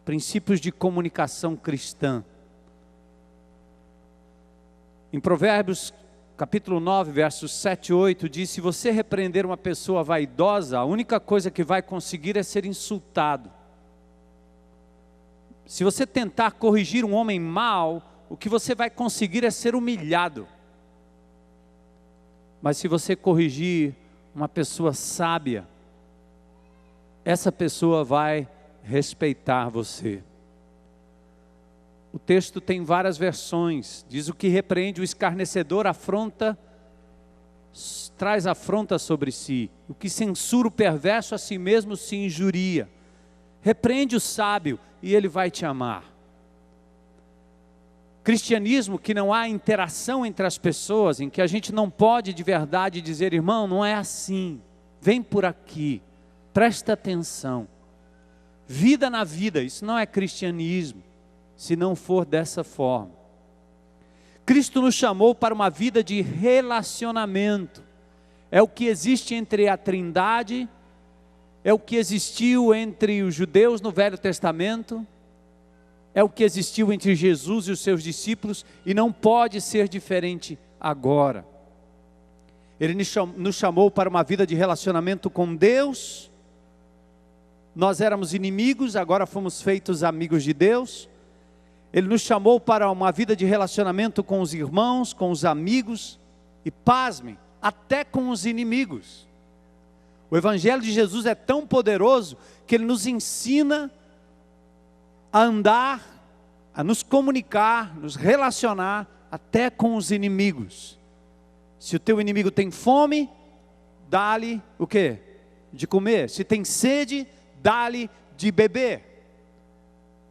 princípios de comunicação cristã. Em Provérbios capítulo 9, versos 7 e 8, diz: se você repreender uma pessoa vaidosa, a única coisa que vai conseguir é ser insultado. Se você tentar corrigir um homem mau, o que você vai conseguir é ser humilhado. Mas se você corrigir uma pessoa sábia, essa pessoa vai respeitar você. O texto tem várias versões. Diz: o que repreende o escarnecedor traz afronta sobre si. O que censura o perverso a si mesmo se injuria. Repreende o sábio e ele vai te amar. Cristianismo que não há interação entre as pessoas, em que a gente não pode de verdade dizer: irmão, não é assim, vem por aqui, presta atenção. Vida na vida, isso não é cristianismo, se não for dessa forma. Cristo nos chamou para uma vida de relacionamento. É o que existe entre a Trindade, é o que existiu entre os judeus no Velho Testamento, é o que existiu entre Jesus e os seus discípulos, e não pode ser diferente agora. Ele nos chamou para uma vida de relacionamento com Deus. Nós éramos inimigos, agora fomos feitos amigos de Deus. Ele nos chamou para uma vida de relacionamento com os irmãos, com os amigos, e pasmem, até com os inimigos. O Evangelho de Jesus é tão poderoso que ele nos ensina a andar, a nos comunicar, nos relacionar até com os inimigos. Se o teu inimigo tem fome, dá-lhe o quê? De comer. Se tem sede, dá-lhe de beber.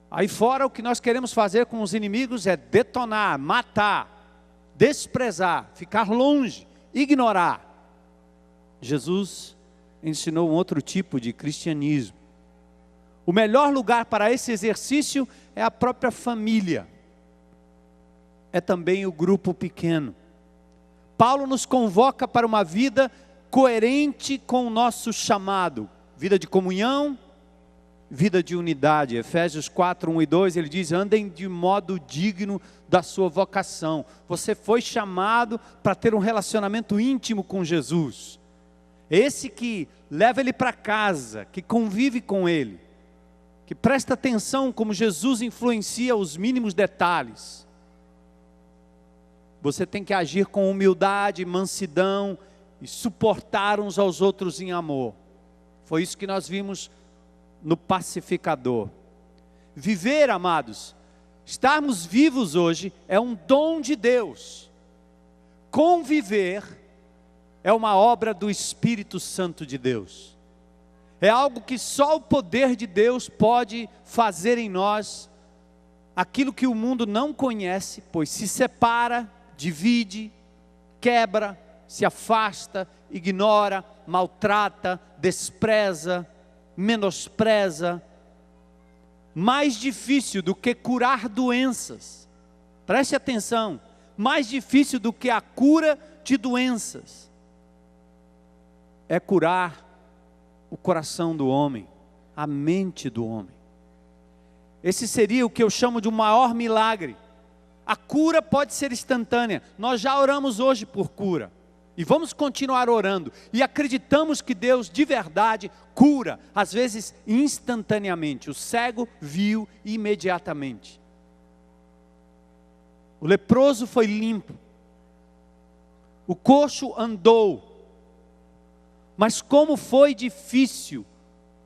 Aí fora, o que nós queremos fazer com os inimigos é detonar, matar, desprezar, ficar longe, ignorar. Jesus ensinou um outro tipo de cristianismo. O melhor lugar para esse exercício é a própria família. É também o grupo pequeno. Paulo nos convoca para uma vida coerente com o nosso chamado. Vida de comunhão, vida de unidade. Efésios 4, 1 e 2, ele diz: andem de modo digno da sua vocação. Você foi chamado para ter um relacionamento íntimo com Jesus. Esse que leva ele para casa, que convive com ele, que presta atenção como Jesus influencia os mínimos detalhes. Você tem que agir com humildade, mansidão e suportar uns aos outros em amor. Foi isso que nós vimos no pacificador. Viver, amados, estarmos vivos hoje é um dom de Deus. Conviver é uma obra do Espírito Santo de Deus. É algo que só o poder de Deus pode fazer em nós, aquilo que o mundo não conhece, pois se separa, divide, quebra, se afasta, ignora, maltrata, despreza, menospreza. Mais difícil do que curar doenças, preste atenção, mais difícil do que a cura de doenças, é curar o coração do homem, a mente do homem. Esse seria o que eu chamo de um maior milagre. A cura pode ser instantânea. Nós já oramos hoje por cura. E vamos continuar orando. E acreditamos que Deus de verdade cura, às vezes instantaneamente. O cego viu imediatamente. O leproso foi limpo. O coxo andou. Mas como foi difícil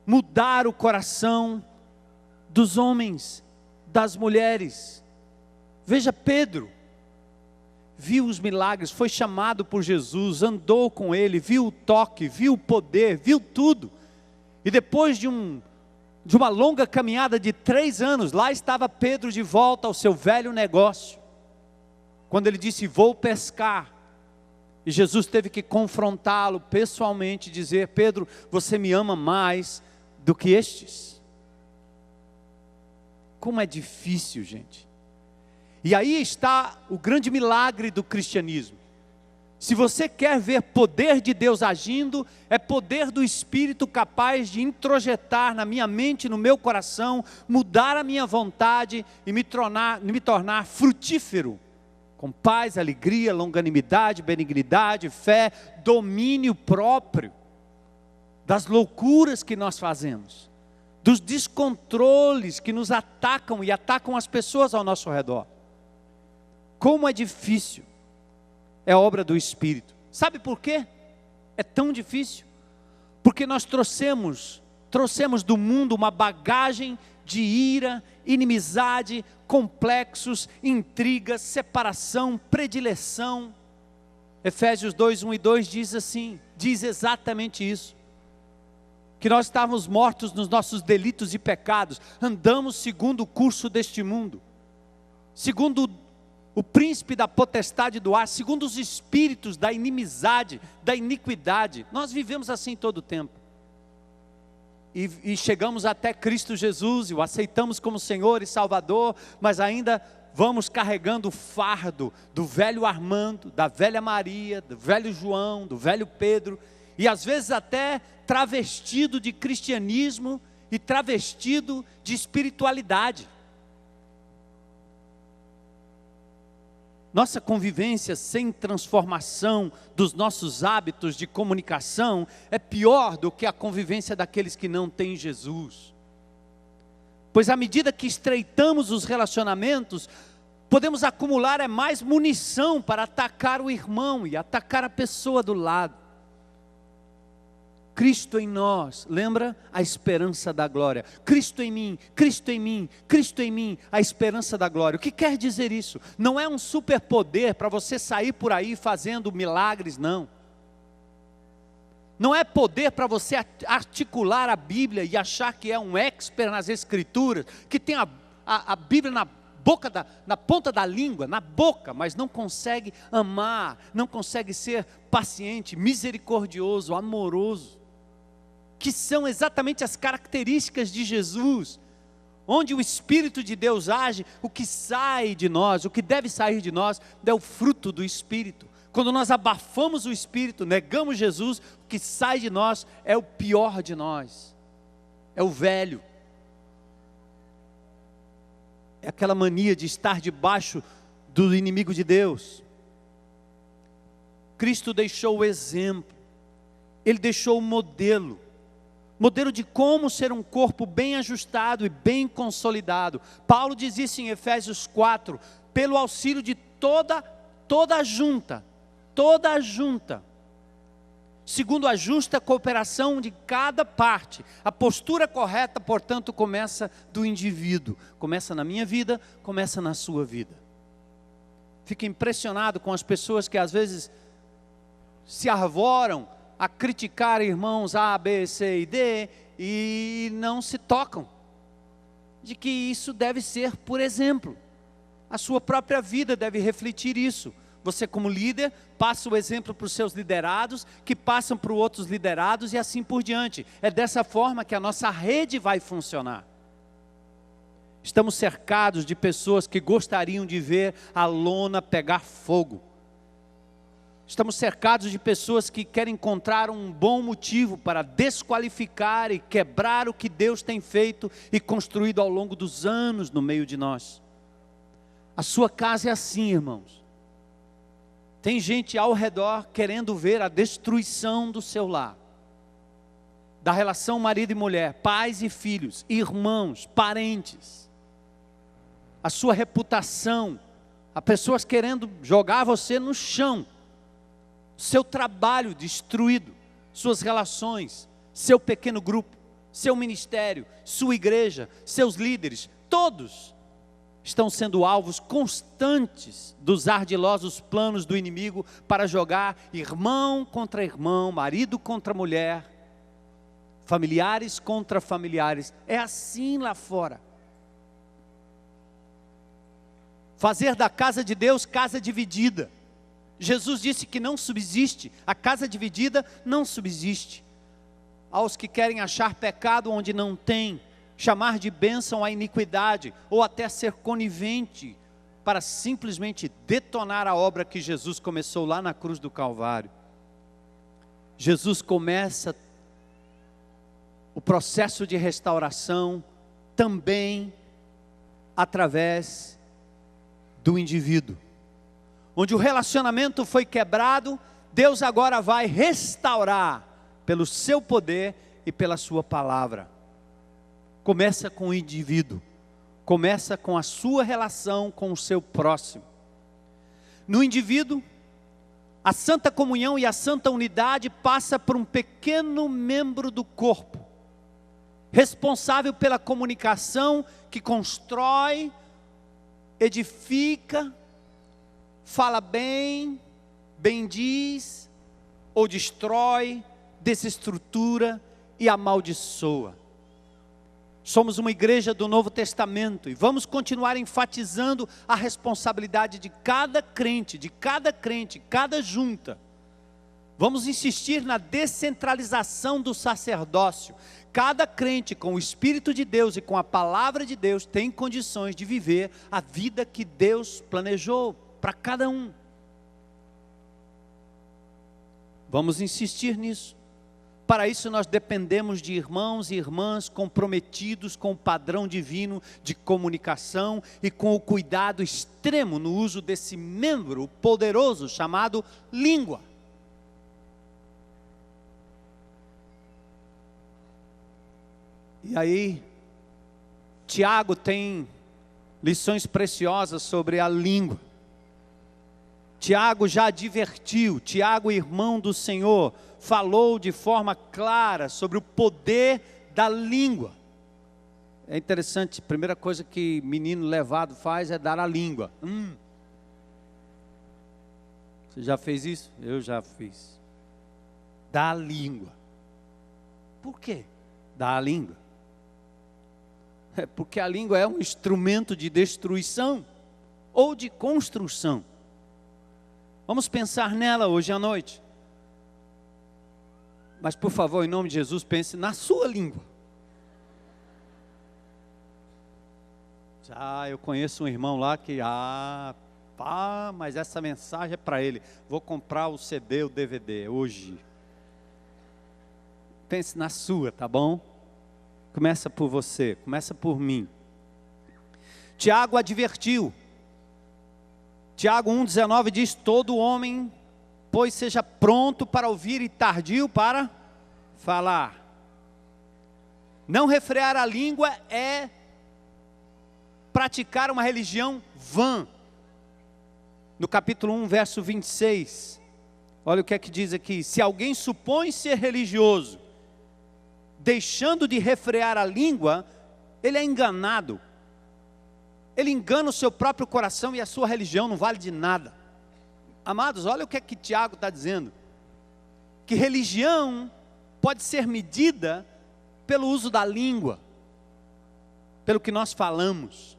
mudar o coração dos homens, das mulheres. Veja Pedro, viu os milagres, foi chamado por Jesus, andou com ele, viu o toque, viu o poder, viu tudo. E depois de uma longa caminhada de 3 anos, lá estava Pedro de volta ao seu velho negócio. Quando ele disse: vou pescar. E Jesus teve que confrontá-lo pessoalmente, dizer: Pedro, você me ama mais do que estes? Como é difícil, gente. E aí está o grande milagre do cristianismo. Se você quer ver poder de Deus agindo, é poder do Espírito capaz de introjetar na minha mente, no meu coração, mudar a minha vontade e me tornar frutífero, com paz, alegria, longanimidade, benignidade, fé, domínio próprio, das loucuras que nós fazemos, dos descontroles que nos atacam e atacam as pessoas ao nosso redor. Como é difícil. É obra do Espírito. Sabe por quê? É tão difícil. Porque nós trouxemos do mundo uma bagagem de ira, inimizade, complexos, intrigas, separação, predileção. Efésios 2, 1 e 2 diz assim, diz exatamente isso. Que nós estávamos mortos nos nossos delitos e pecados, andamos segundo o curso deste mundo, segundo o príncipe da potestade do ar, segundo os espíritos da inimizade, da iniquidade. Nós vivemos assim todo o tempo. E chegamos até Cristo Jesus, e o aceitamos como Senhor e Salvador, mas ainda vamos carregando o fardo do velho Armando, da velha Maria, do velho João, do velho Pedro, e às vezes até travestido de cristianismo e travestido de espiritualidade. Nossa convivência sem transformação dos nossos hábitos de comunicação é pior do que a convivência daqueles que não têm Jesus. Pois à medida que estreitamos os relacionamentos, podemos acumular mais munição para atacar o irmão e atacar a pessoa do lado. Cristo em nós, lembra? A esperança da glória. Cristo em mim, Cristo em mim, Cristo em mim, a esperança da glória. O que quer dizer isso? Não é um superpoder para você sair por aí fazendo milagres, não. Não é poder para você articular a Bíblia e achar que é um expert nas Escrituras, que tem a Bíblia na ponta da língua, na boca, mas não consegue amar, não consegue ser paciente, misericordioso, amoroso. Que são exatamente as características de Jesus, onde o Espírito de Deus age, o que sai de nós, o que deve sair de nós, é o fruto do Espírito. Quando nós abafamos o Espírito, negamos Jesus, o que sai de nós é o pior de nós, é o velho, é aquela mania de estar debaixo do inimigo de Deus. Cristo deixou o exemplo, Ele deixou o modelo de como ser um corpo bem ajustado e bem consolidado. Paulo diz isso em Efésios 4, pelo auxílio de toda a junta, segundo a justa cooperação de cada parte. A postura correta, portanto, começa do indivíduo, começa na minha vida, começa na sua vida. Fico impressionado com as pessoas que às vezes se arvoram a criticar irmãos A, B, C e D, e não se tocam de que isso deve ser por exemplo. A sua própria vida deve refletir isso. Você como líder, passa o exemplo para os seus liderados, que passam para os outros liderados e assim por diante. É dessa forma que a nossa rede vai funcionar. Estamos cercados de pessoas que gostariam de ver a lona pegar fogo. Estamos cercados de pessoas que querem encontrar um bom motivo para desqualificar e quebrar o que Deus tem feito e construído ao longo dos anos no meio de nós. A sua casa é assim, irmãos. Tem gente ao redor querendo ver a destruição do seu lar, da relação marido e mulher, pais e filhos, irmãos, parentes, a sua reputação. Há pessoas querendo jogar você no chão, seu trabalho destruído, suas relações, seu pequeno grupo, seu ministério, sua igreja, seus líderes, todos estão sendo alvos constantes dos ardilosos planos do inimigo para jogar irmão contra irmão, marido contra mulher, familiares contra familiares. É assim lá fora. Fazer da casa de Deus casa dividida. Jesus disse que não subsiste, a casa dividida não subsiste. Aos que querem achar pecado onde não tem, chamar de bênção a iniquidade, ou até ser conivente para simplesmente detonar a obra que Jesus começou lá na cruz do Calvário. Jesus começa o processo de restauração também através do indivíduo. Onde o relacionamento foi quebrado, Deus agora vai restaurar pelo seu poder e pela sua palavra. Começa com o indivíduo, começa com a sua relação com o seu próximo. No indivíduo, a santa comunhão e a santa unidade passa por um pequeno membro do corpo, responsável pela comunicação que constrói, edifica, fala bem, bendiz, ou destrói, desestrutura e amaldiçoa. Somos uma igreja do Novo Testamento e vamos continuar enfatizando a responsabilidade de cada crente, cada junta. Vamos insistir na descentralização do sacerdócio. Cada crente com o Espírito de Deus e com a palavra de Deus tem condições de viver a vida que Deus planejou para cada um. Vamos insistir nisso. Para isso nós dependemos de irmãos e irmãs comprometidos com o padrão divino de comunicação e com o cuidado extremo no uso desse membro poderoso chamado língua. E aí, Tiago tem lições preciosas sobre a língua. Tiago já advertiu, Tiago, irmão do Senhor, falou de forma clara sobre o poder da língua. É interessante, a primeira coisa que menino levado faz é dar a língua. Você já fez isso? Eu já fiz. Dar a língua. Por quê? Dar a língua. É porque a língua é um instrumento de destruição ou de construção. Vamos pensar nela hoje à noite. Mas por favor, em nome de Jesus, pense na sua língua. Eu conheço um irmão lá que, mas essa mensagem é para ele. Vou comprar o CD, o DVD, hoje. Pense na sua, tá bom? Começa por você, começa por mim. Tiago advertiu. Tiago 1,19 diz: todo homem, pois seja pronto para ouvir e tardio para falar. Não refrear a língua é praticar uma religião vã. No capítulo 1, verso 26, olha o que é que diz aqui: se alguém supõe ser religioso, deixando de refrear a língua, ele é enganado. Ele engana o seu próprio coração e a sua religião não vale de nada. Amados, olha o que é que Tiago está dizendo. Que religião pode ser medida pelo uso da língua, pelo que nós falamos.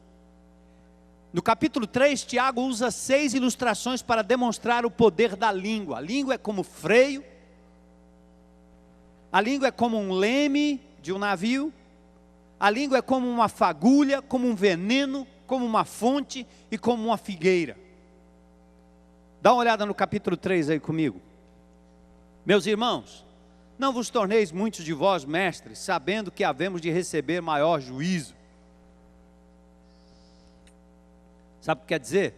No capítulo 3, Tiago usa 6 ilustrações para demonstrar o poder da língua. A língua é como freio, a língua é como um leme de um navio, a língua é como uma fagulha, como um veneno, como uma fonte e como uma figueira. Dá uma olhada no capítulo 3 aí comigo. Meus irmãos, não vos torneis muitos de vós mestres, sabendo que havemos de receber maior juízo. Sabe o que quer dizer?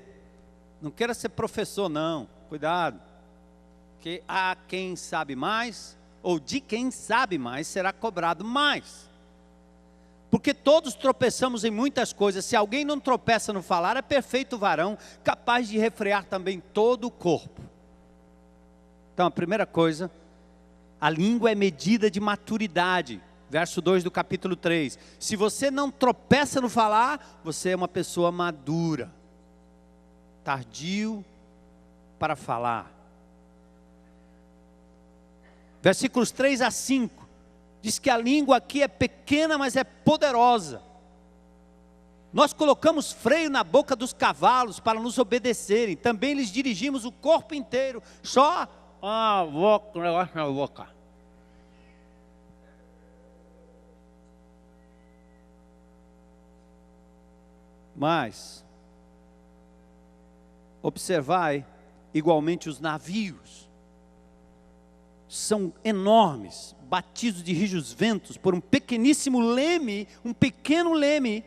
Não queira ser professor não, cuidado. Que há quem sabe mais, ou de quem sabe mais será cobrado mais. Porque todos tropeçamos em muitas coisas. Se alguém não tropeça no falar, é perfeito varão, capaz de refrear também todo o corpo. Então a primeira coisa, a língua é medida de maturidade. Verso 2 do capítulo 3. Se você não tropeça no falar, você é uma pessoa madura, tardio para falar. Versículos 3 a 5. Diz que a língua aqui é pequena, mas é poderosa. Nós colocamos freio na boca dos cavalos para nos obedecerem. Também lhes dirigimos o corpo inteiro. Só a boca, negócio na boca. Mas Observai igualmente os navios. São enormes, batidos de rijos ventos por um pequeníssimo leme, um pequeno leme.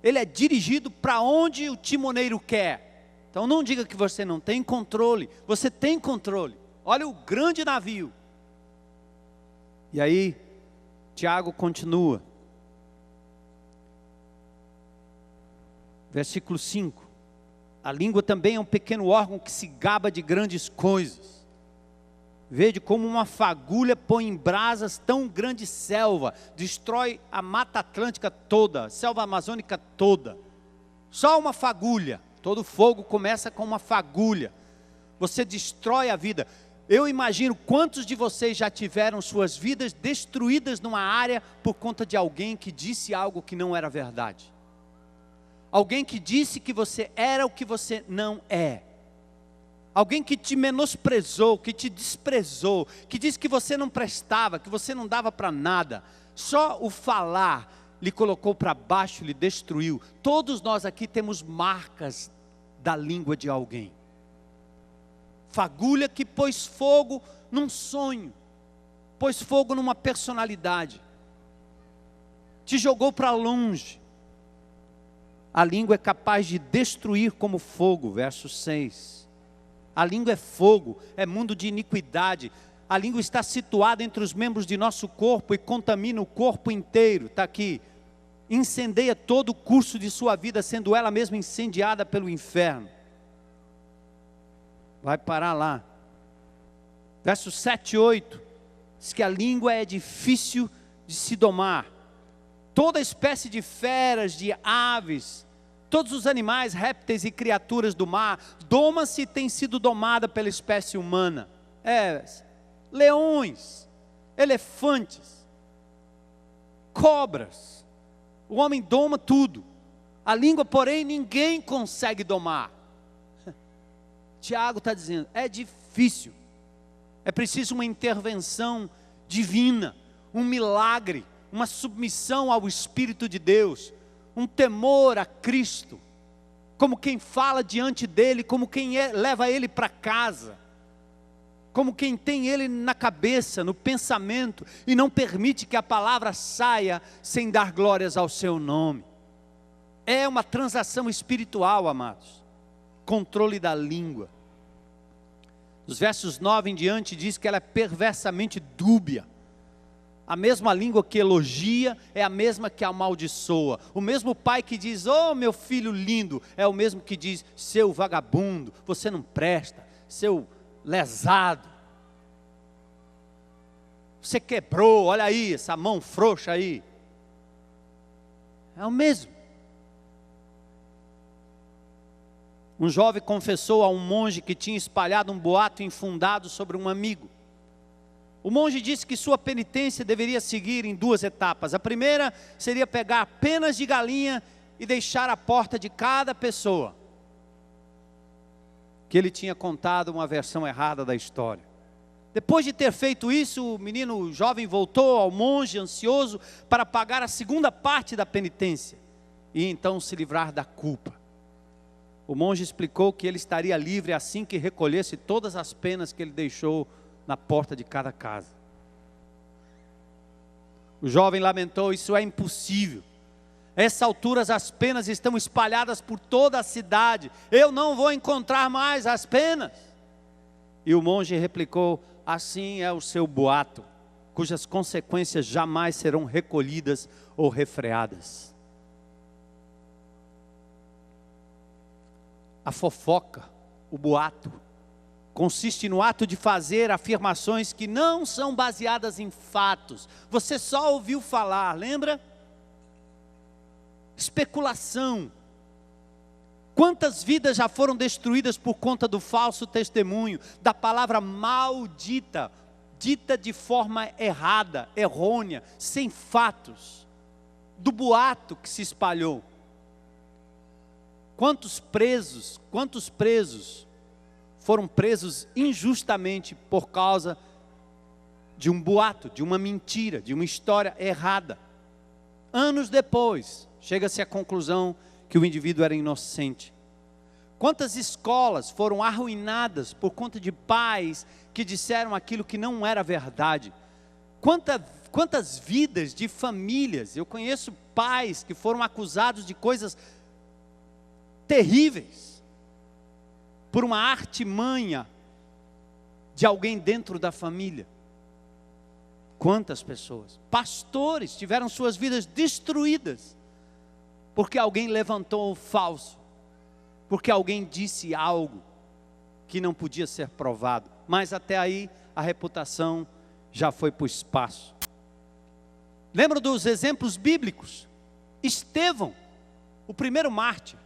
Ele é dirigido para onde o timoneiro quer. Então não diga que você não tem controle. Você tem controle. Olha o grande navio. E aí, Tiago continua. Versículo 5. A língua também é um pequeno órgão que se gaba de grandes coisas. Vede como uma fagulha põe em brasas tão grande selva, destrói a Mata Atlântica toda, a selva amazônica toda. Só uma fagulha. Todo fogo começa com uma fagulha. Você destrói a vida. Eu imagino quantos de vocês já tiveram suas vidas destruídas numa área por conta de alguém que disse algo que não era verdade. Alguém que disse que você era o que você não é. Alguém que te menosprezou, que te desprezou, que disse que você não prestava, que você não dava para nada. Só o falar lhe colocou para baixo, lhe destruiu. Todos nós aqui temos marcas da língua de alguém. Fagulha que pôs fogo num sonho, pôs fogo numa personalidade, te jogou para longe. A língua é capaz de destruir como fogo, verso 6. A língua é fogo, é mundo de iniquidade. A língua está situada entre os membros de nosso corpo e contamina o corpo inteiro. Está aqui. Incendeia todo o curso de sua vida, sendo ela mesma incendiada pelo inferno. Vai parar lá. Versos 7 e 8. Diz que a língua é difícil de se domar. Toda espécie de feras, de aves, todos os animais, répteis e criaturas do mar, doma-se e tem sido domada pela espécie humana. Leões, elefantes, cobras. O homem doma tudo. A língua, porém, ninguém consegue domar. Tiago está dizendo, é difícil. É preciso uma intervenção divina, um milagre, uma submissão ao Espírito de Deus, um temor a Cristo, como quem fala diante dele, como quem leva ele para casa, como quem tem ele na cabeça, no pensamento, e não permite que a palavra saia sem dar glórias ao seu nome. É uma transação espiritual, amados, controle da língua. Dos versos 9 em diante diz que ela é perversamente dúbia. A mesma língua que elogia é a mesma que amaldiçoa. O mesmo pai que diz, oh meu filho lindo, é o mesmo que diz, seu vagabundo, você não presta, seu lesado. Você quebrou, olha aí, essa mão frouxa aí. É o mesmo. Um jovem confessou a um monge que tinha espalhado um boato infundado sobre um amigo. O monge disse que sua penitência deveria seguir em 2 etapas. A primeira seria pegar penas de galinha e deixar à porta de cada pessoa que ele tinha contado uma versão errada da história. Depois de ter feito isso, o jovem voltou ao monge ansioso para pagar a segunda parte da penitência e então se livrar da culpa. O monge explicou que ele estaria livre assim que recolhesse todas as penas que ele deixou na porta de cada casa. O jovem lamentou, isso é impossível. A essa altura as penas estão espalhadas por toda a cidade. Eu não vou encontrar mais as penas. E o monge replicou, assim é o seu boato, cujas consequências jamais serão recolhidas ou refreadas. A fofoca, o boato, consiste no ato de fazer afirmações que não são baseadas em fatos. Você só ouviu falar, lembra? Especulação. Quantas vidas já foram destruídas por conta do falso testemunho, da palavra maldita, dita de forma errada, errônea, sem fatos, do boato que se espalhou. Quantos presos foram presos injustamente por causa de um boato, de uma mentira, de uma história errada. Anos depois, chega-se à conclusão que o indivíduo era inocente. Quantas escolas foram arruinadas por conta de pais que disseram aquilo que não era verdade? Quantas vidas de famílias, eu conheço pais que foram acusados de coisas terríveis, por uma artimanha de alguém dentro da família. Quantas pessoas, pastores tiveram suas vidas destruídas, porque alguém levantou o falso, porque alguém disse algo que não podia ser provado, mas até aí a reputação já foi para o espaço. Lembra dos exemplos bíblicos? Estevão, o primeiro mártir.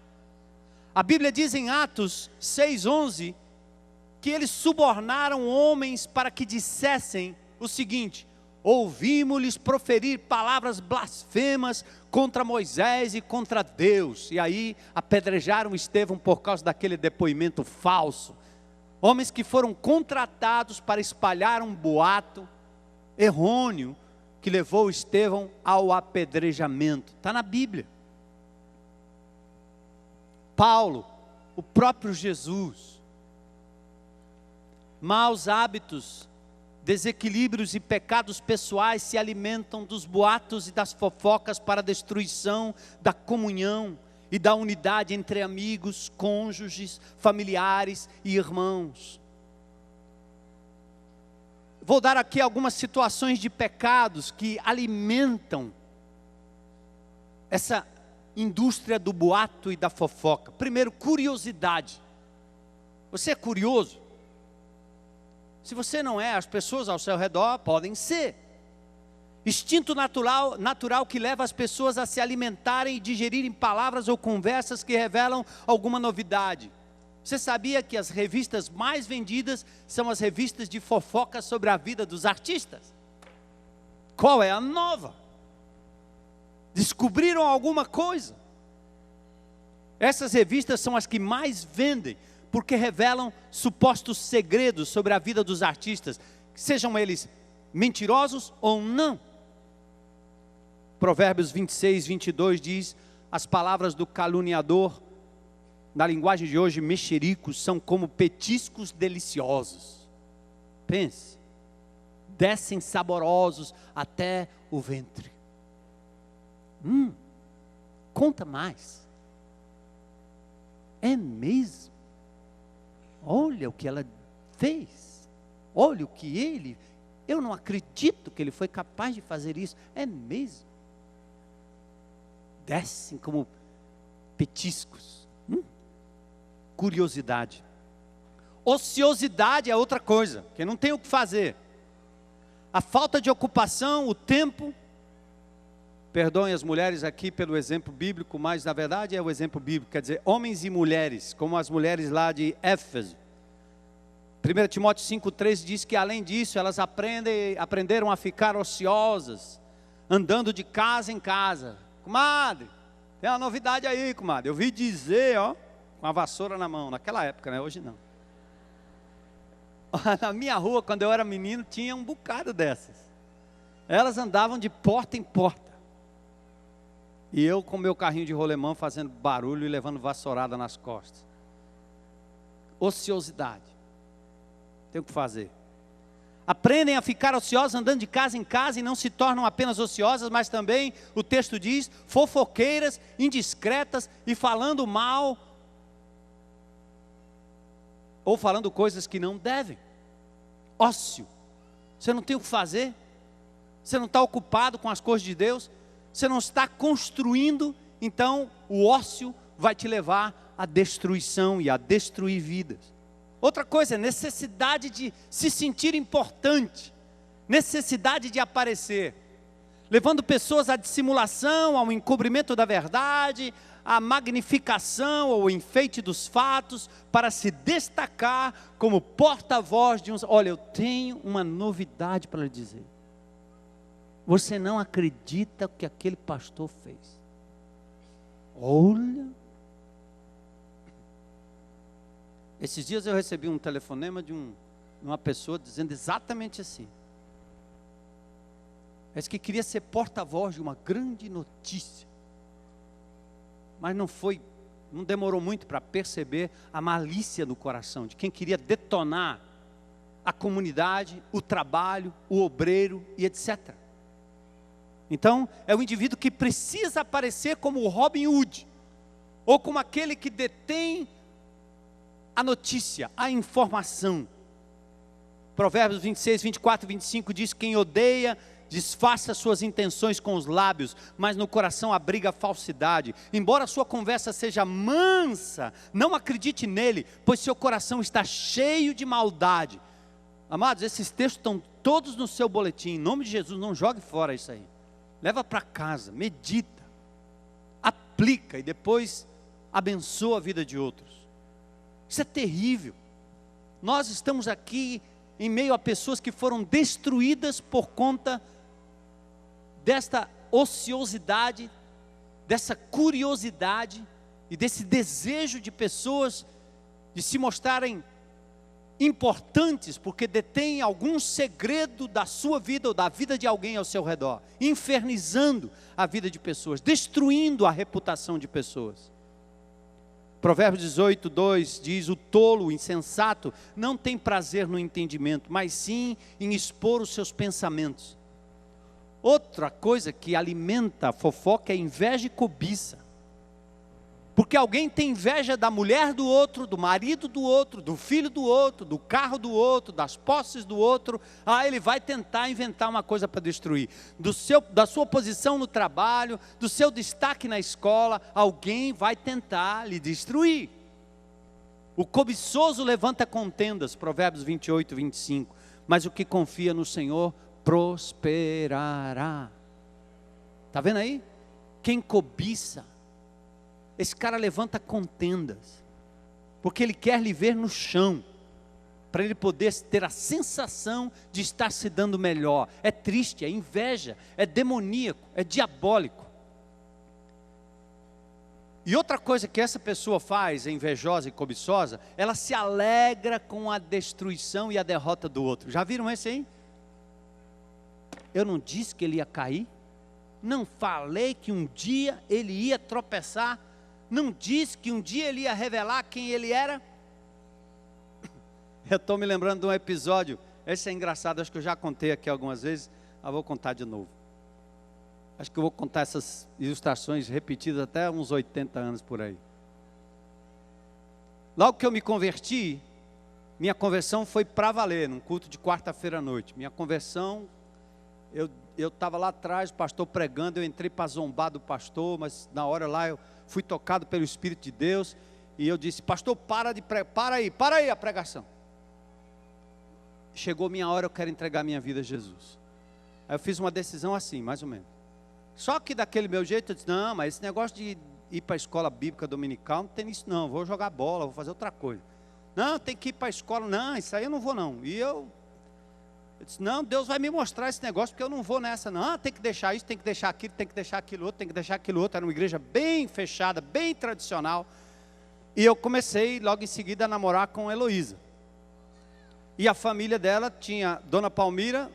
A Bíblia diz em Atos 6:11, que eles subornaram homens para que dissessem o seguinte: ouvimos-lhes proferir palavras blasfemas contra Moisés e contra Deus. E aí apedrejaram Estevão por causa daquele depoimento falso. Homens que foram contratados para espalhar um boato errôneo que levou Estevão ao apedrejamento. Está na Bíblia. Paulo, o próprio Jesus. Maus hábitos, desequilíbrios e pecados pessoais se alimentam dos boatos e das fofocas para a destruição da comunhão e da unidade entre amigos, cônjuges, familiares e irmãos. Vou dar aqui algumas situações de pecados que alimentam essa indústria do boato e da fofoca. Primeiro, curiosidade. Você é curioso? Se você não é, as pessoas ao seu redor podem ser. Instinto natural que leva as pessoas a se alimentarem e digerirem palavras ou conversas que revelam alguma novidade. Você sabia que as revistas mais vendidas são as revistas de fofoca sobre a vida dos artistas? Qual é a nova? Descobriram alguma coisa? Essas revistas são as que mais vendem, porque revelam supostos segredos sobre a vida dos artistas, sejam eles mentirosos ou não. Provérbios 26:22 diz: as palavras do caluniador, na linguagem de hoje, mexericos, são como petiscos deliciosos. Pense, descem saborosos até o ventre. Conta mais. É mesmo? Olha o que ela fez. Olha o que ele... Eu não acredito que ele foi capaz de fazer isso. É mesmo? Descem como petiscos. Curiosidade. Ociosidade é outra coisa, que não tem o que fazer. A falta de ocupação, o tempo. Perdoem as mulheres aqui pelo exemplo bíblico, mas na verdade é o exemplo bíblico, quer dizer, homens e mulheres, como as mulheres lá de Éfeso. 1 Timóteo 5,3 diz que além disso, elas aprenderam a ficar ociosas, andando de casa em casa. Comadre, tem uma novidade aí, comadre. Eu vi dizer, com a vassoura na mão, naquela época, né? Hoje não. Na minha rua, quando eu era menino, tinha um bocado dessas. Elas andavam de porta em porta. E eu com meu carrinho de rolemã fazendo barulho e levando vassourada nas costas. Ociosidade. Tem o que fazer. Aprendem a ficar ociosos andando de casa em casa e não se tornam apenas ociosas, mas também, o texto diz, fofoqueiras, indiscretas e falando mal ou falando coisas que não devem. Ócio. Você não tem o que fazer? Você não está ocupado com as coisas de Deus? Você não está construindo? Então o ócio vai te levar à destruição e a destruir vidas. Outra coisa, necessidade de se sentir importante, necessidade de aparecer, levando pessoas à dissimulação, ao encobrimento da verdade, à magnificação ou enfeite dos fatos, para se destacar como porta-voz de uns. Olha, eu tenho uma novidade para lhe dizer. Você não acredita o que aquele pastor fez. Olha. Esses dias eu recebi um telefonema de uma pessoa dizendo exatamente assim. Disse que queria ser porta-voz de uma grande notícia. Mas não foi não demorou muito para perceber a malícia do coração de quem queria detonar a comunidade, o trabalho, o obreiro e etc. Então, é o indivíduo que precisa aparecer como o Robin Hood, ou como aquele que detém a notícia, a informação. Provérbios 26, 24 e 25 diz: quem odeia, disfarça suas intenções com os lábios, mas no coração abriga falsidade. Embora sua conversa seja mansa, não acredite nele, pois seu coração está cheio de maldade. Amados, esses textos estão todos no seu boletim. Em nome de Jesus, não jogue fora isso aí. Leva para casa, medita, aplica e depois abençoa a vida de outros. Isso é terrível. Nós estamos aqui em meio a pessoas que foram destruídas por conta desta ociosidade, dessa curiosidade e desse desejo de pessoas de se mostrarem importantes porque detêm algum segredo da sua vida ou da vida de alguém ao seu redor, infernizando a vida de pessoas, destruindo a reputação de pessoas. Provérbios 18, 2 diz: o tolo, o insensato, não tem prazer no entendimento, mas sim em expor os seus pensamentos. Outra coisa que alimenta a fofoca é inveja e cobiça. Porque alguém tem inveja da mulher do outro, do marido do outro, do filho do outro, do carro do outro, das posses do outro. Ele vai tentar inventar uma coisa para destruir. Da sua posição no trabalho, do seu destaque na escola, alguém vai tentar lhe destruir. O cobiçoso levanta contendas, Provérbios 28, 25. Mas o que confia no Senhor prosperará. Está vendo aí? Quem cobiça, esse cara levanta contendas, porque ele quer lhe ver no chão, para ele poder ter a sensação de estar se dando melhor. É triste, é inveja, é demoníaco, é diabólico. E outra coisa que essa pessoa faz, invejosa e cobiçosa, ela se alegra com a destruição e a derrota do outro. Já viram esse aí? Eu não disse que ele ia cair? Não falei que um dia ele ia tropeçar? Não disse que um dia ele ia revelar quem ele era? Eu estou me lembrando de um episódio, esse é engraçado, acho que eu já contei aqui algumas vezes, mas vou contar de novo. Acho que eu vou contar essas ilustrações repetidas até uns 80 anos por aí. Logo que eu me converti, minha conversão foi para valer, num culto de quarta-feira à noite. Minha conversão, eu estava lá atrás, o pastor pregando, eu entrei para zombar do pastor, mas na hora lá eu fui tocado pelo Espírito de Deus, e eu disse: pastor, para aí a pregação. Chegou minha hora, eu quero entregar minha vida a Jesus. Aí eu fiz uma decisão assim, mais ou menos. Só que daquele meu jeito, eu disse: não, mas esse negócio de ir para a escola bíblica dominical, não tem isso não, vou jogar bola, vou fazer outra coisa. Não, tem que ir para a escola, não, isso aí eu não vou não. E eu disse: não, Deus vai me mostrar esse negócio, porque eu não vou nessa não, tem que deixar isso, tem que deixar aquilo, tem que deixar aquilo outro, tem que deixar aquilo outro. Era uma igreja bem fechada, bem tradicional. E eu comecei logo em seguida a namorar com Heloísa. E a família dela tinha Dona Palmira,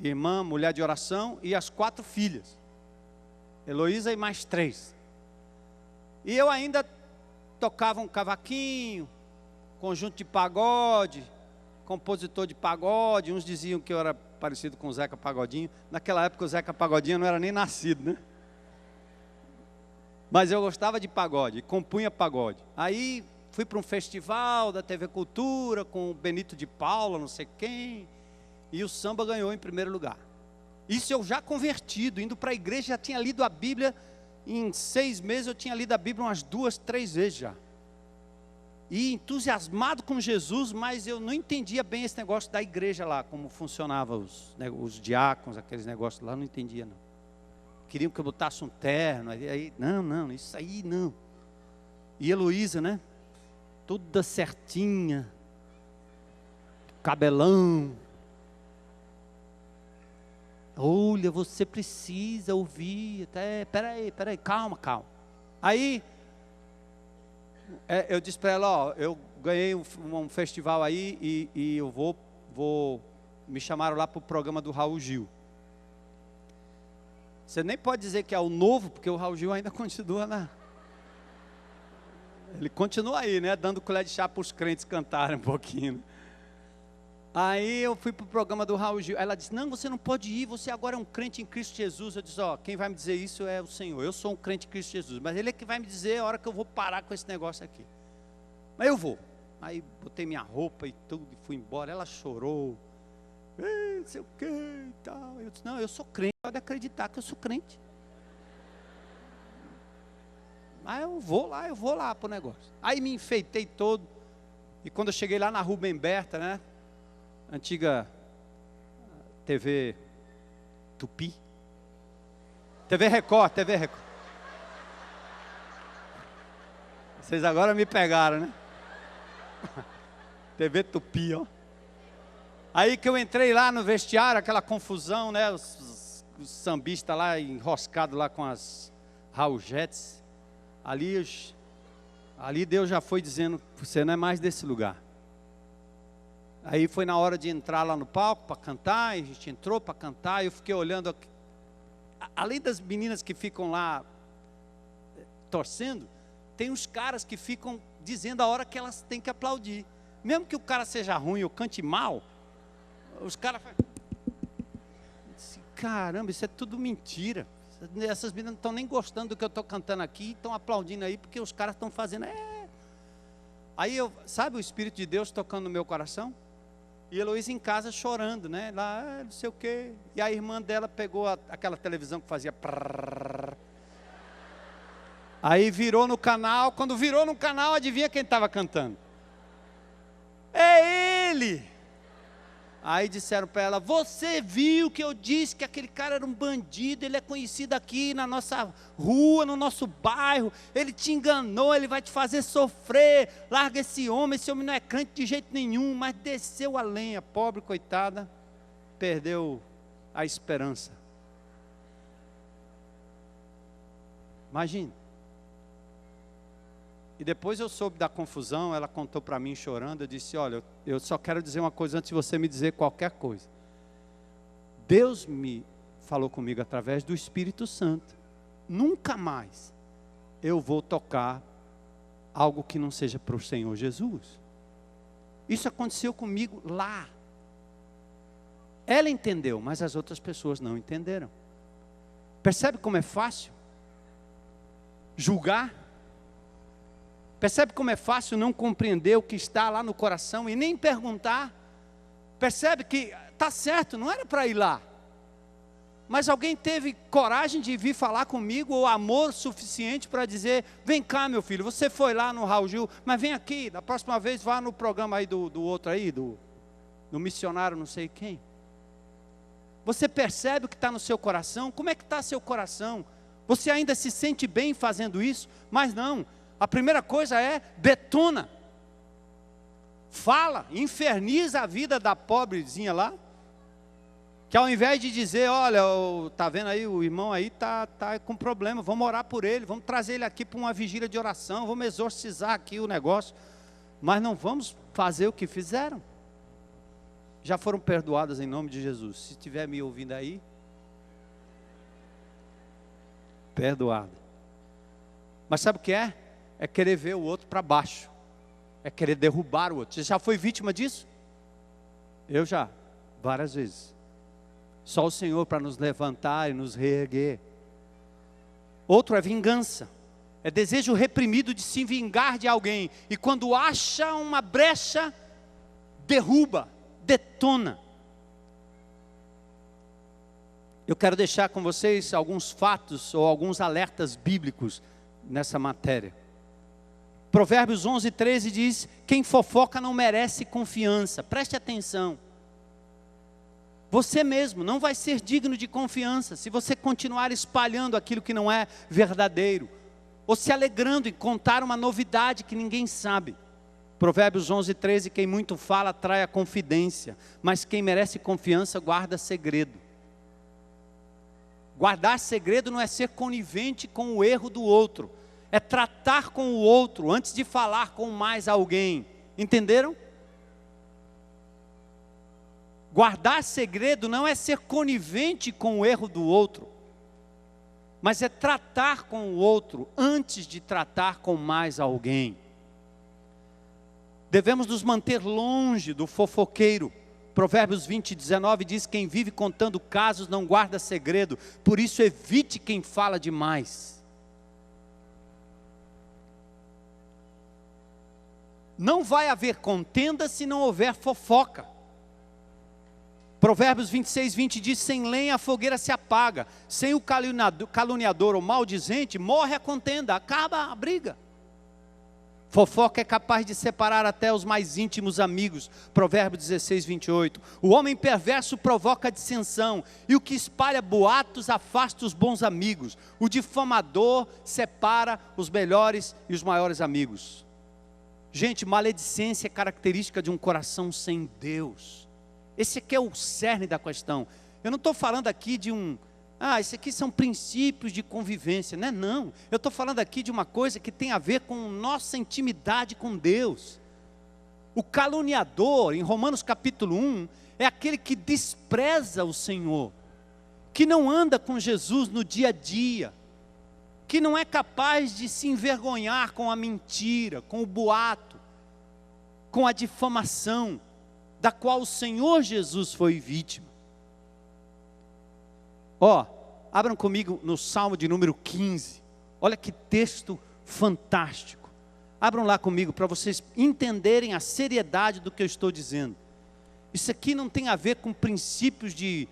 irmã, mulher de oração, e as 4 filhas. Heloísa e mais 3. E eu ainda tocava um cavaquinho, conjunto de pagode, compositor de pagode. Uns diziam que eu era parecido com o Zeca Pagodinho. Naquela época o Zeca Pagodinho não era nem nascido, né? Mas eu gostava de pagode, compunha pagode. Aí fui para um festival da TV Cultura com o Benito de Paula, não sei quem, e o samba ganhou em primeiro lugar. Isso eu já convertido, indo para a igreja, já tinha lido a Bíblia. Em 6 meses eu tinha lido a Bíblia umas 2, 3 vezes já. E entusiasmado com Jesus, mas eu não entendia bem esse negócio da igreja lá, como funcionava os diáconos, aqueles negócios lá, não entendia não. Queriam que eu botasse um terno, aí não, isso aí não. E Heloísa, né? Toda certinha, cabelão. Olha, você precisa ouvir, peraí, calma. Aí, eu disse para ela: ó, eu ganhei um festival aí e eu vou, me chamaram lá para o programa do Raul Gil. Você nem pode dizer que é o novo, porque o Raul Gil ainda continua Ele continua aí, né? Dando colher de chá para os crentes cantarem um pouquinho. Aí eu fui para o programa do Raul Gil. Aí ela disse, não, você não pode ir, você agora é um crente em Cristo Jesus. Eu disse, quem vai me dizer isso é o Senhor. Eu sou um crente em Cristo Jesus, mas Ele é que vai me dizer a hora que eu vou parar com esse negócio aqui. Mas eu vou. Aí botei minha roupa e tudo e fui embora. Ela chorou. Não sei o que e tal. Eu disse, não, eu sou crente, pode acreditar que eu sou crente. Mas eu vou lá pro negócio. Aí me enfeitei todo. E quando eu cheguei lá na Rubem Berta, né? Antiga TV Tupi. TV Record. Vocês agora me pegaram, né? TV Tupi, ó. Aí que eu entrei lá no vestiário, aquela confusão, né? Os sambistas lá enroscados lá com as Raujetes. Ali Deus já foi dizendo, você não é mais desse lugar. Aí foi na hora de entrar lá no palco para cantar, e a gente entrou para cantar, e eu fiquei olhando, além das meninas que ficam lá torcendo, tem uns caras que ficam dizendo a hora que elas têm que aplaudir. Mesmo que o cara seja ruim ou cante mal, os caras falam, caramba, isso é tudo mentira. Essas meninas não estão nem gostando do que eu estou cantando aqui, estão aplaudindo aí, porque os caras estão fazendo. Aí sabe o Espírito de Deus tocando no meu coração? E Heloísa em casa chorando, né? Lá, não sei o quê. E a irmã dela pegou aquela televisão que fazia. Aí virou no canal. Quando virou no canal, adivinha quem estava cantando? É ele! Aí disseram para ela, você viu que eu disse que aquele cara era um bandido, ele é conhecido aqui na nossa rua, no nosso bairro, ele te enganou, ele vai te fazer sofrer, larga esse homem não é crente de jeito nenhum, mas desceu a lenha, pobre coitada, perdeu a esperança. Imagina. E depois eu soube da confusão, ela contou para mim chorando, eu disse, olha, eu só quero dizer uma coisa antes de você me dizer qualquer coisa. Deus me falou comigo através do Espírito Santo. Nunca mais eu vou tocar algo que não seja para o Senhor Jesus. Isso aconteceu comigo lá. Ela entendeu, mas as outras pessoas não entenderam. Percebe como é fácil julgar? Percebe como é fácil não compreender o que está lá no coração e nem perguntar? Percebe que está certo, não era para ir lá. Mas alguém teve coragem de vir falar comigo, ou amor suficiente para dizer, vem cá meu filho, você foi lá no Raul Gil, mas vem aqui, da próxima vez vá no programa aí do outro aí, do missionário não sei quem. Você percebe o que está no seu coração? Como é que está seu coração? Você ainda se sente bem fazendo isso? Mas não. A primeira coisa é, detona, fala, inferniza a vida da pobrezinha lá, que ao invés de dizer, olha, está vendo aí, o irmão aí está com problema, vamos orar por ele, vamos trazer ele aqui para uma vigília de oração, vamos exorcizar aqui o negócio, mas não vamos fazer o que fizeram. Já foram perdoadas em nome de Jesus. Se estiver me ouvindo aí, perdoada. Mas sabe o que é? É querer ver o outro para baixo, é querer derrubar o outro. Você já foi vítima disso? Eu já, várias vezes. Só o Senhor para nos levantar e nos reerguer. Outro é vingança, é desejo reprimido de se vingar de alguém, e quando acha uma brecha, derruba, detona. Eu quero deixar com vocês alguns fatos ou alguns alertas bíblicos nessa matéria. Provérbios 11:13 diz, quem fofoca não merece confiança. Preste atenção. Você mesmo não vai ser digno de confiança se você continuar espalhando aquilo que não é verdadeiro, ou se alegrando em contar uma novidade que ninguém sabe. Provérbios 11:13, quem muito fala atrai a confidência, mas quem merece confiança guarda segredo. Guardar segredo não é ser conivente com o erro do outro, é tratar com o outro antes de falar com mais alguém. Entenderam? Guardar segredo não é ser conivente com o erro do outro. mas é tratar com o outro antes de tratar com mais alguém. Devemos nos manter longe do fofoqueiro. Provérbios 20:19 diz: quem vive contando casos não guarda segredo, por isso evite quem fala demais. Não vai haver contenda se não houver fofoca. Provérbios 26:20 diz: sem lenha a fogueira se apaga, sem o caluniador ou maldizente morre a contenda, acaba a briga. Fofoca é capaz de separar até os mais íntimos amigos. Provérbios 16:28. O homem perverso provoca dissensão, e o que espalha boatos afasta os bons amigos. O difamador separa os melhores e os maiores amigos. Gente, maledicência é característica de um coração sem Deus. Esse aqui é o cerne da questão. Eu não estou falando aqui de isso aqui são princípios de convivência, não é não. Eu estou falando aqui de uma coisa que tem a ver com nossa intimidade com Deus. O caluniador, em Romanos capítulo 1, é aquele que despreza o Senhor, que não anda com Jesus no dia a dia, que não é capaz de se envergonhar com a mentira, com o boato, com a difamação, da qual o Senhor Jesus foi vítima. Abram comigo no Salmo de número 15, olha que texto fantástico. Abram lá comigo para vocês entenderem a seriedade do que eu estou dizendo. Isso aqui não tem a ver com princípios de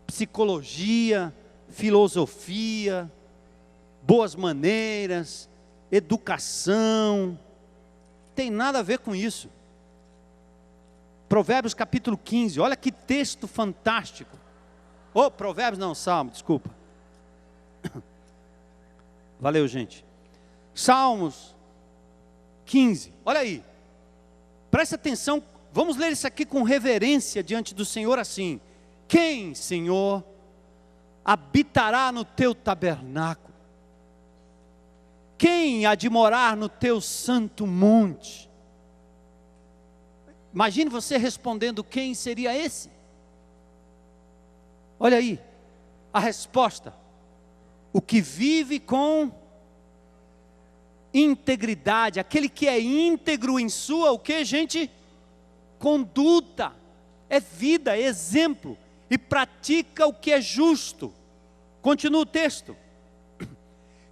psicologia, filosofia, boas maneiras, educação, tem nada a ver com isso. Provérbios capítulo 15, olha que texto fantástico. Provérbios não, Salmo, desculpa. Valeu, gente. Salmos 15, olha aí. Presta atenção, vamos ler isso aqui com reverência diante do Senhor assim. Quem, Senhor, habitará no teu tabernáculo? Quem há de morar no teu santo monte? Imagine você respondendo: quem seria esse? Olha aí, a resposta: o que vive com integridade, aquele que é íntegro em sua, o que, gente? Conduta, é vida, é exemplo, e pratica o que é justo. Continua o texto.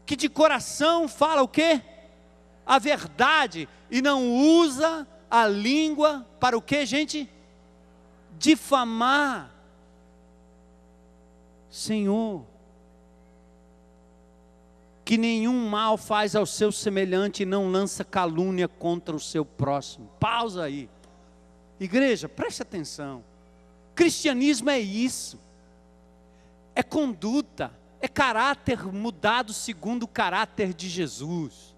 Que de coração fala o quê? A verdade, e não usa a língua para o quê, gente? Difamar. Senhor, que nenhum mal faz ao seu semelhante e não lança calúnia contra o seu próximo. Pausa aí. Igreja, preste atenção. Cristianismo é isso. É conduta, é caráter mudado segundo o caráter de Jesus.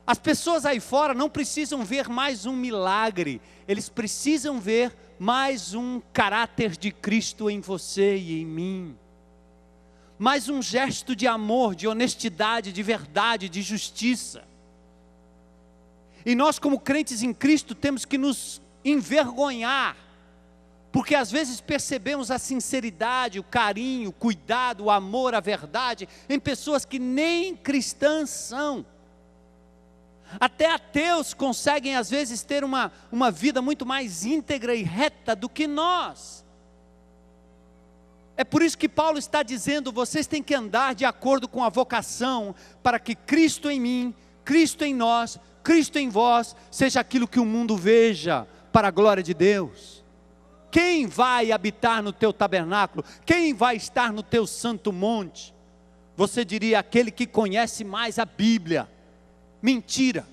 As pessoas aí fora não precisam ver mais um milagre, eles precisam ver mais um caráter de Cristo em você e em mim. Mais um gesto de amor, de honestidade, de verdade, de justiça. E nós, como crentes em Cristo, temos que nos envergonhar, porque às vezes percebemos a sinceridade, o carinho, o cuidado, o amor, a verdade em pessoas que nem cristãs são. Até ateus conseguem às vezes ter uma vida muito mais íntegra e reta do que nós. É por isso que Paulo está dizendo: vocês têm que andar de acordo com a vocação, para que Cristo em mim, Cristo em nós, Cristo em vós, seja aquilo que o mundo veja, para a glória de Deus. Quem vai habitar no teu tabernáculo? Quem vai estar no teu santo monte? Você diria: aquele que conhece mais a Bíblia. Mentira.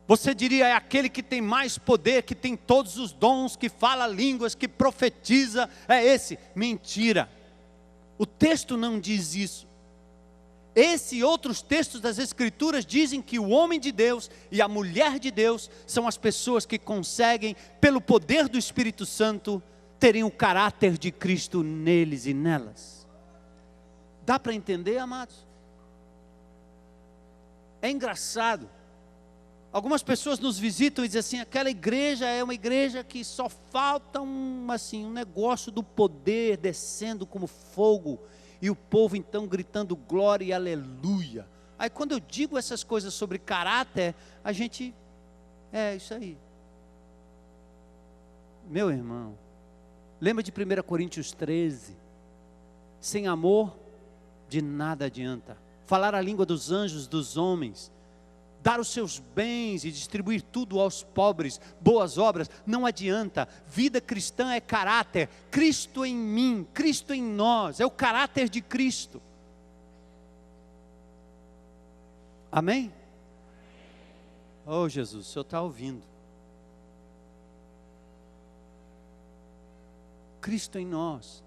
Você diria: é aquele que tem mais poder, que tem todos os dons, que fala línguas, que profetiza, é esse. Mentira. O texto não diz isso. Esse e outros textos das Escrituras dizem que o homem de Deus e a mulher de Deus são as pessoas que conseguem, pelo poder do Espírito Santo, terem o caráter de Cristo neles e nelas. Dá para entender, amados? É engraçado. Algumas pessoas nos visitam e dizem assim, aquela igreja é uma igreja que só falta um negócio do poder descendo como fogo, e o povo então gritando glória e aleluia. Aí quando eu digo essas coisas sobre caráter, a gente, isso aí. Meu irmão, lembra de 1 Coríntios 13, sem amor de nada adianta, falar a língua dos anjos, dos homens, dar os seus bens e distribuir tudo aos pobres, boas obras, não adianta. Vida cristã é caráter, Cristo em mim, Cristo em nós, é o caráter de Cristo. Amém? Oh Jesus, o Senhor está ouvindo. Cristo em nós.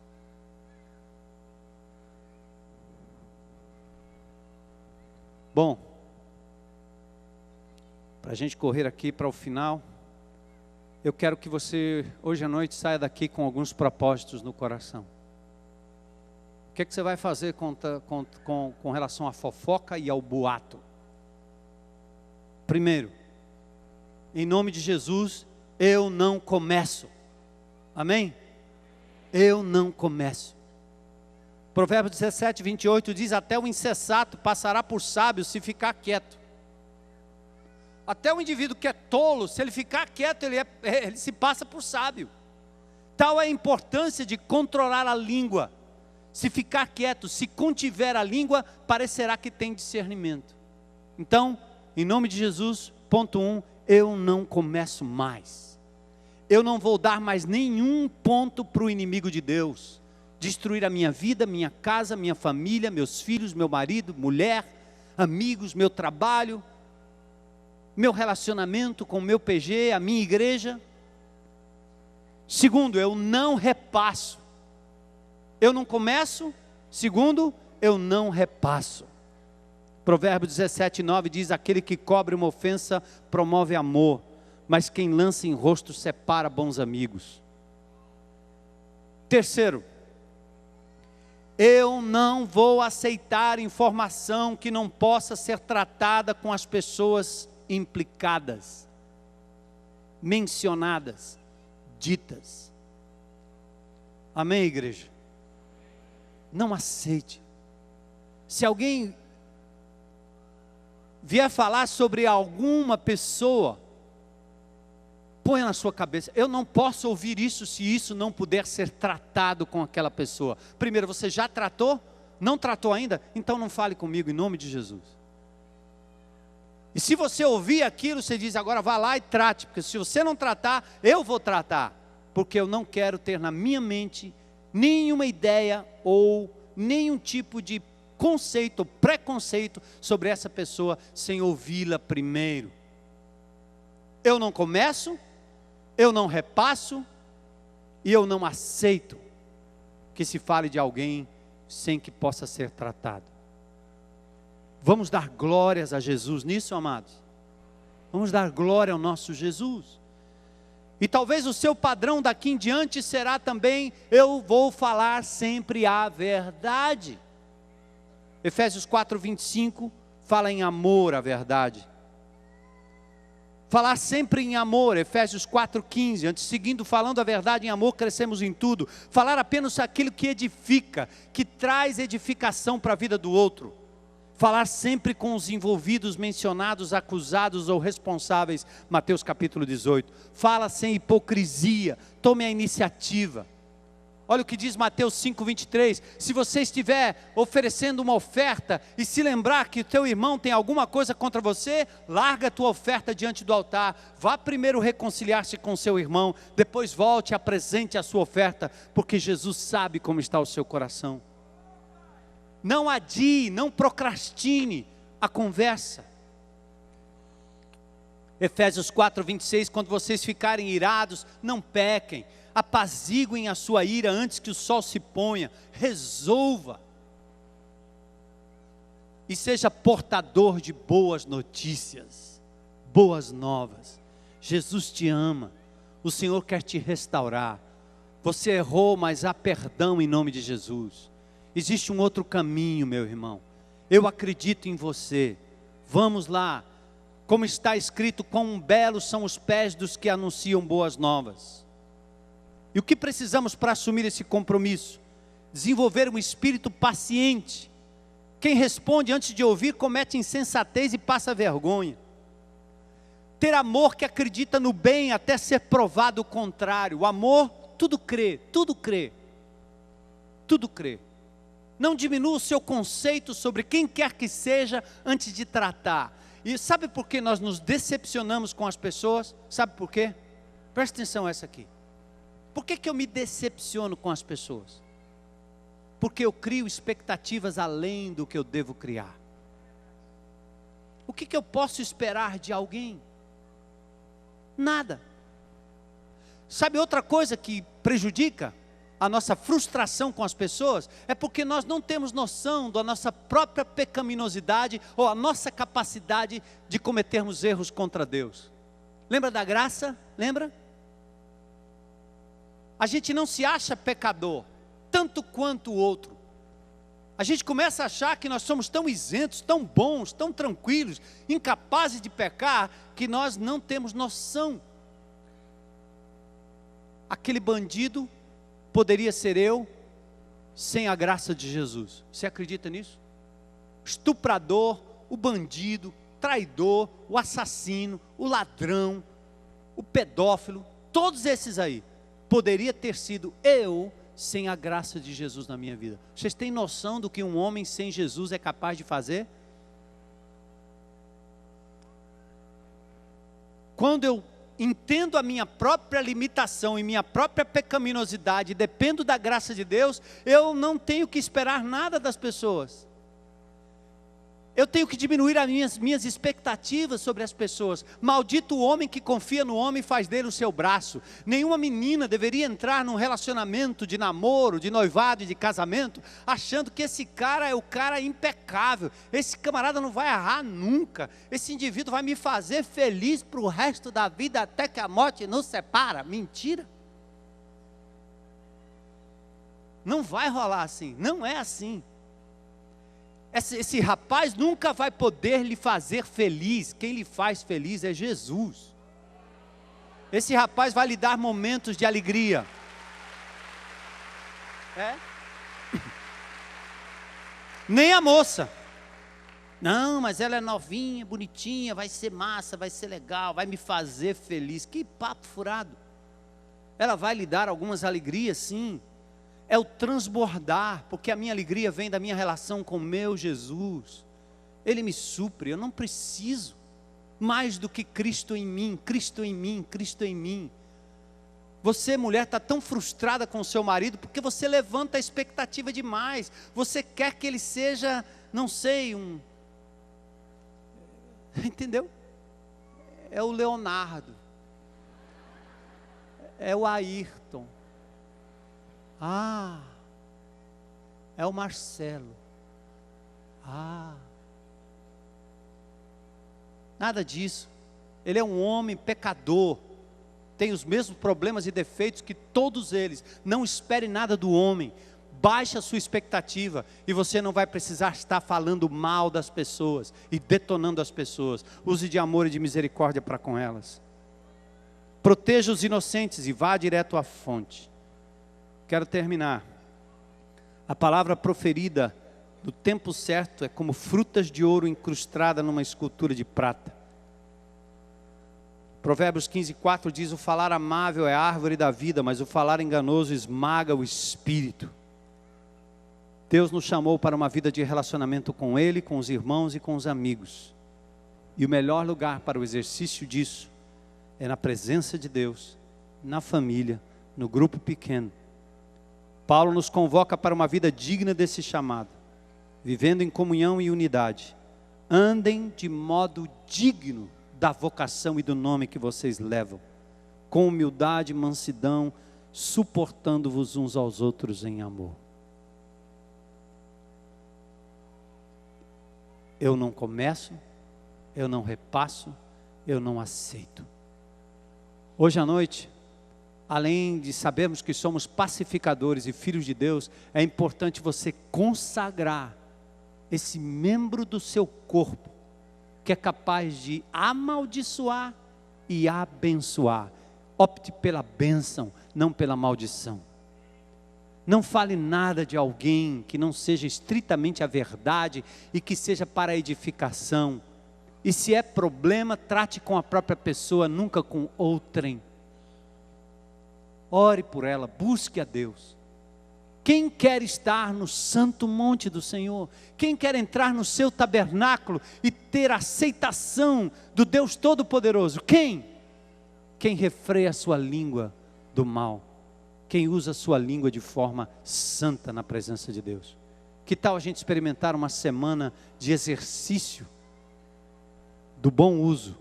Bom, para a gente correr aqui para o final, eu quero que você, hoje à noite, saia daqui com alguns propósitos no coração. O que é que você vai fazer com relação à fofoca e ao boato? Primeiro, em nome de Jesus, eu não começo. Amém? Eu não começo. Provérbios 17, 28 diz, até o insensato passará por sábio se ficar quieto. Até o indivíduo que é tolo, se ele ficar quieto, ele se passa por sábio. Tal é a importância de controlar a língua. Se ficar quieto, se contiver a língua, parecerá que tem discernimento. Então, em nome de Jesus, ponto 1, eu não começo mais. Eu não vou dar mais nenhum ponto para o inimigo de Deus. Destruir a minha vida, minha casa, minha família, meus filhos, meu marido, mulher, amigos, meu trabalho, meu relacionamento com o meu PG, a minha igreja. Segundo, eu não repasso. Eu não começo. Segundo, eu não repasso. Provérbios 17, 9 diz, aquele que cobre uma ofensa promove amor, mas quem lança em rosto separa bons amigos. Terceiro, eu não vou aceitar informação que não possa ser tratada com as pessoas implicadas, mencionadas, ditas. Amém, igreja? Não aceite. Se alguém vier falar sobre alguma pessoa, ponha na sua cabeça, eu não posso ouvir isso se isso não puder ser tratado com aquela pessoa. Primeiro, você já tratou? Não tratou ainda? Então não fale comigo em nome de Jesus. E se você ouvir aquilo, você diz, agora vá lá e trate, porque se você não tratar, eu vou tratar, porque eu não quero ter na minha mente nenhuma ideia ou nenhum tipo de conceito, preconceito sobre essa pessoa sem ouvi-la primeiro. Eu não começo, eu não repasso e eu não aceito que se fale de alguém sem que possa ser tratado. Vamos dar glórias a Jesus nisso, amados? Vamos dar glória ao nosso Jesus. E talvez o seu padrão daqui em diante será também, eu vou falar sempre a verdade. Efésios 4, 25 fala em amor à verdade. Falar sempre em amor, Efésios 4,15, antes seguindo falando a verdade em amor, crescemos em tudo. Falar apenas aquilo que edifica, que traz edificação para a vida do outro. Falar sempre com os envolvidos, mencionados, acusados ou responsáveis, Mateus capítulo 18. Fala sem hipocrisia, tome a iniciativa. Olha o que diz Mateus 5,23, se você estiver oferecendo uma oferta e se lembrar que o teu irmão tem alguma coisa contra você, larga a tua oferta diante do altar, vá primeiro reconciliar-se com seu irmão, depois volte e apresente a sua oferta, porque Jesus sabe como está o seu coração. Não adie, não procrastine a conversa. Efésios 4,26, quando vocês ficarem irados, não pequem. Apaziguem a sua ira antes que o sol se ponha, resolva, e seja portador de boas notícias, boas novas. Jesus te ama, o Senhor quer te restaurar, você errou, mas há perdão em nome de Jesus. Existe um outro caminho, meu irmão, eu acredito em você, vamos lá, Como está escrito, quão belos são os pés dos que anunciam boas novas. E o que precisamos para assumir esse compromisso? Desenvolver um espírito paciente. Quem responde antes de ouvir comete insensatez e passa vergonha. Ter amor que acredita no bem até ser provado o contrário. O amor tudo crê, tudo crê. Tudo crê. Não diminua o seu conceito sobre quem quer que seja antes de tratar. E sabe por que nós nos decepcionamos com as pessoas? Sabe por quê? Presta atenção essa aqui. Por que eu me decepciono com as pessoas? Porque eu crio expectativas além do que eu devo criar. O que eu posso esperar de alguém? Nada. Sabe outra coisa que prejudica a nossa frustração com as pessoas? É porque nós não temos noção da nossa própria pecaminosidade ou a nossa capacidade de cometermos erros contra Deus. Lembra da graça? Lembra? A gente não se acha pecador, tanto quanto o outro. A gente começa a achar que nós somos tão isentos, tão bons, tão tranquilos, incapazes de pecar, que nós não temos noção. Aquele bandido poderia ser eu, sem a graça de Jesus. Você acredita nisso? Estuprador, o bandido, traidor, o assassino, o ladrão, o pedófilo, todos esses aí, poderia ter sido eu, sem a graça de Jesus na minha vida. Vocês têm noção do que um homem sem Jesus é capaz de fazer? Quando eu entendo a minha própria limitação e minha própria pecaminosidade, dependo da graça de Deus, eu não tenho que esperar nada das pessoas. Eu tenho que diminuir as minhas expectativas sobre as pessoas. Maldito o homem que confia no homem e faz dele o seu braço. Nenhuma menina deveria entrar num relacionamento de namoro, de noivado e de casamento, achando que esse cara é o cara impecável. Esse camarada não vai errar nunca. Esse indivíduo vai me fazer feliz para o resto da vida, até que a morte nos separa. Mentira. Não vai rolar assim, não é assim. Esse rapaz nunca vai poder lhe fazer feliz. Quem lhe faz feliz é Jesus. Esse rapaz vai lhe dar momentos de alegria. Nem a moça. Não, mas ela é novinha, bonitinha, vai ser massa, vai ser legal, vai me fazer feliz. Que papo furado. Ela vai lhe dar algumas alegrias, sim. É o transbordar, porque a minha alegria vem da minha relação com meu Jesus. Ele me supre, eu não preciso mais do que Cristo em mim, Cristo em mim, Cristo em mim. Você, mulher, está tão frustrada com o seu marido, porque você levanta a expectativa demais. Você quer que ele seja, não sei, entendeu? É o Leonardo, é o Ayrton. É o Marcelo. Nada disso. Ele é um homem pecador, tem os mesmos problemas e defeitos que todos eles. Não espere nada do homem. Baixe a sua expectativa e você não vai precisar estar falando mal das pessoas e detonando as pessoas. Use de amor e de misericórdia para com elas. Proteja os inocentes e vá direto à fonte. Quero terminar. A palavra proferida no tempo certo é como frutas de ouro incrustada numa escultura de prata. Provérbios 15:4 diz: o falar amável é a árvore da vida, mas o falar enganoso esmaga o espírito. Deus nos chamou para uma vida de relacionamento com Ele, com os irmãos e com os amigos. E o melhor lugar para o exercício disso é na presença de Deus, na família, no grupo pequeno. Paulo nos convoca para uma vida digna desse chamado, vivendo em comunhão e unidade. Andem de modo digno da vocação e do nome que vocês levam, com humildade e mansidão, suportando-vos uns aos outros em amor. Eu não começo, eu não repasso, eu não aceito. Hoje à noite, além de sabermos que somos pacificadores e filhos de Deus, é importante você consagrar esse membro do seu corpo, que é capaz de amaldiçoar e abençoar. Opte pela bênção, não pela maldição. Não fale nada de alguém que não seja estritamente a verdade e que seja para edificação. E se é problema, trate com a própria pessoa, nunca com outrem. Ore por ela, busque a Deus. Quem quer estar no santo monte do Senhor? Quem quer entrar no seu tabernáculo e ter aceitação do Deus Todo-Poderoso? Quem? Quem refreia a sua língua do mal. Quem usa a sua língua de forma santa na presença de Deus. Que tal a gente experimentar uma semana de exercício do bom uso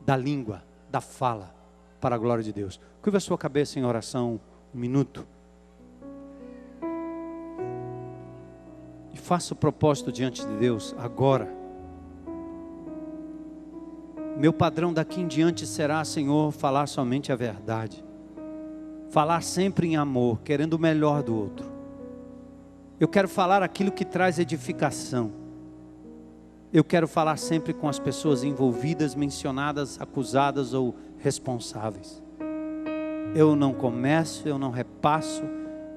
da língua, da fala, para a glória de Deus? Curva a sua cabeça em oração, 1 minuto. E faça o propósito diante de Deus agora. Meu padrão daqui em diante será, Senhor, falar somente a verdade. Falar sempre em amor, querendo o melhor do outro. Eu quero falar aquilo que traz edificação. Eu quero falar sempre com as pessoas envolvidas, mencionadas, acusadas ou responsáveis. Eu não começo, eu não repasso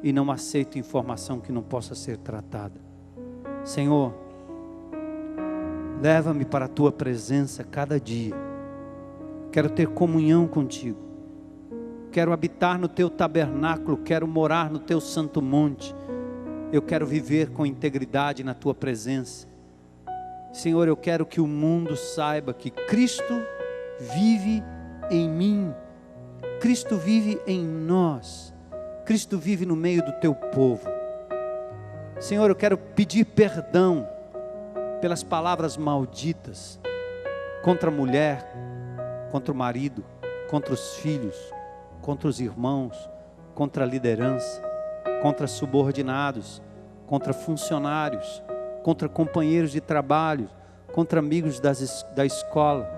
e não aceito informação que não possa ser tratada. Senhor, leva-me para a Tua presença cada dia. Quero ter comunhão contigo. Quero habitar no Teu tabernáculo, quero morar no Teu santo monte. Eu quero viver com integridade na Tua presença. Senhor, eu quero que o mundo saiba que Cristo vive em mim. Cristo vive em nós. Cristo vive no meio do Teu povo. Senhor, eu quero pedir perdão pelas palavras malditas contra a mulher, contra o marido, contra os filhos, contra os irmãos, contra a liderança, contra subordinados, contra funcionários, contra companheiros de trabalho, contra amigos da escola,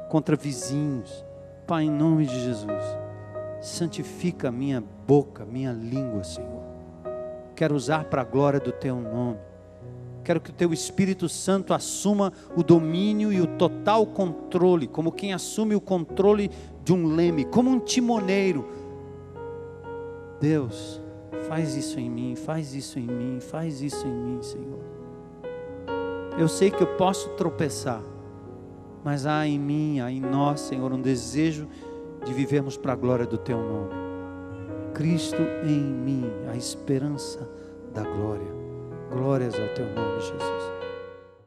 contra vizinhos. Pai, em nome de Jesus, santifica a minha boca, minha língua, Senhor. Quero usar para a glória do Teu nome. Quero que o Teu Espírito Santo assuma o domínio e o total controle, como quem assume o controle de um leme, como um timoneiro. Deus, faz isso em mim, faz isso em mim, faz isso em mim, Senhor. Eu sei que eu posso tropeçar, mas há em mim, há em nós, Senhor, um desejo de vivermos para a glória do Teu nome. Cristo em mim, a esperança da glória. Glórias ao Teu nome, Jesus.